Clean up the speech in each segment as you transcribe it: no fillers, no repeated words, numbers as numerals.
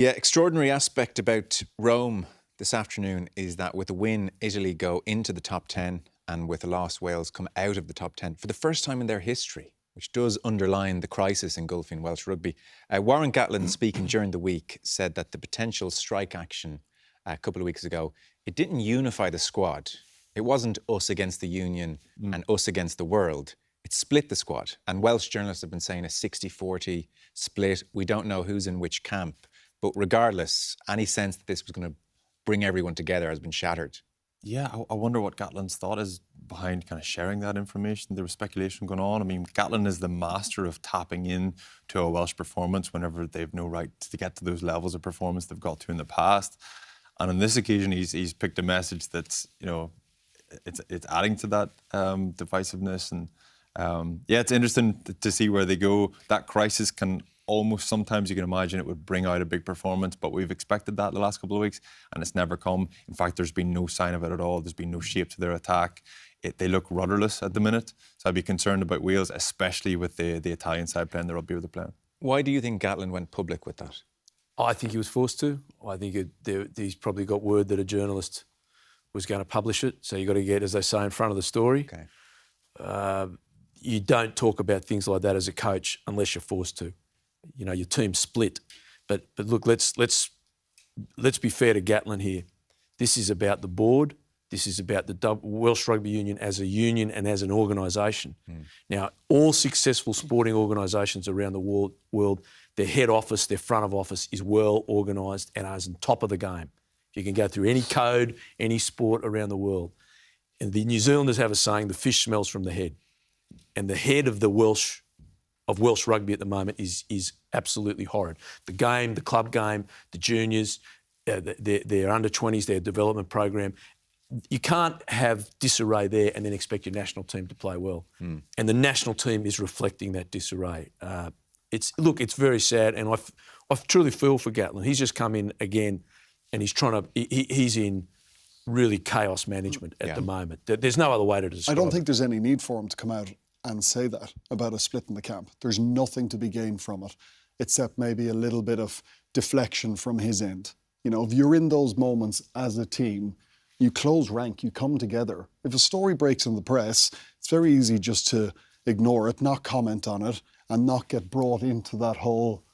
Yeah, extraordinary aspect about Rome this afternoon is that with a win, Italy go into the top 10, and with a loss, Wales come out of the top 10 for the first time in their history, which does underline the crisis engulfing Welsh rugby. Warren Gatland, speaking during the week, said that the potential strike action a couple of weeks ago, it didn't unify the squad. It wasn't us against the union and us against the world. It split the squad. And Welsh journalists have been saying a 60-40 split. We don't know who's in which camp. But regardless, any sense that this was going to bring everyone together has been shattered. Yeah, I wonder what Gatland's thought is behind kind of sharing that information. There was speculation going on. I mean, Gatland is the master of tapping in to a Welsh performance whenever they've no right to get to those levels of performance they've got to in the past. And on this occasion, he's picked a message that's, it's adding to that divisiveness. And yeah, it's interesting to see where they go. That crisis can almost, sometimes you can imagine it would bring out a big performance, but we've expected that the last couple of weeks and it's never come. In fact, there's been no sign of it at all. There's been no shape to their attack. They look rudderless at the minute. So I'd be concerned about Wales, especially with the Italian side playing the rugby they're playing. Why do you think Gatland went public with that? I think he was forced to. I think he's probably got word that a journalist was going to publish it. So you've got to get, as they say, in front of the story. Okay. You don't talk about things like that as a coach unless you're forced to. You know, your team's split. But look, let's be fair to Gatland here. This is about the board. This is about the Welsh Rugby Union as a union and as an organisation. Now, all successful sporting organisations around the world, their head office, their front of office is well organised and is on top of the game. You can go through any code, any sport around the world. And the New Zealanders have a saying, the fish smells from the head. And the head of Welsh rugby at the moment is absolutely horrid. The game, the club game, the juniors, their under-20s, their development program. You can't have disarray there and then expect your national team to play well. And the national team is reflecting that disarray. It's very sad, and I truly feel for Gatland. He's just come in again, and he's in really chaos management at the moment. There's no other way to describe it. I don't think there's any need for him to come out and say that about a split in the camp. There's nothing to be gained from it, except maybe a little bit of deflection from his end. You know, if you're in those moments as a team, you close rank, you come together. If a story breaks in the press, it's very easy just to ignore it, not comment on it, and not get brought into that whole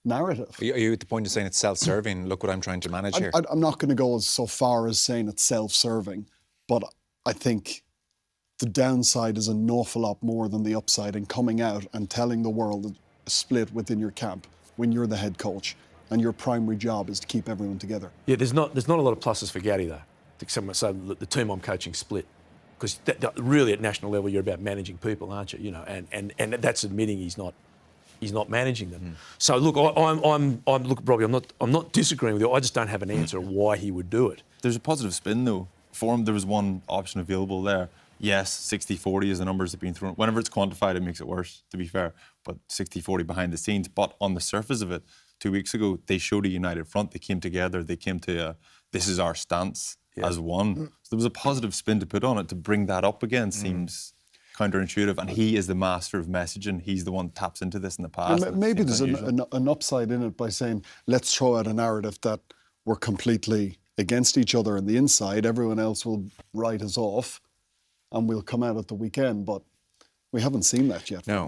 narrative. Are you at the point of saying it's self-serving? Look what I'm trying to manage here. I'm not going to go so far as saying it's self-serving, but I think the downside is an awful lot more than the upside in coming out and telling the world a split within your camp when you're the head coach and your primary job is to keep everyone together. Yeah, there's not a lot of pluses for Gatty, though. Someone say the team I'm coaching split, because really at national level you're about managing people, aren't you? You know, and that's admitting he's not managing them. So look, Robbie, I'm not disagreeing with you. I just don't have an answer of why he would do it. There's a positive spin though. For him, there was one option available there. Yes, 60-40 is the numbers that have been thrown. Whenever it's quantified, it makes it worse, to be fair. But 60-40 behind the scenes. But on the surface of it, 2 weeks ago, they showed a united front. They came together. They came to this is our stance as one. So there was a positive spin to put on it. To bring that up again seems counterintuitive. And he is the master of messaging. He's the one that taps into this in the past. Maybe there's an upside in it by saying, let's throw out a narrative that we're completely against each other on the inside. Everyone else will write us off and we'll come out at the weekend. But we haven't seen that yet. No.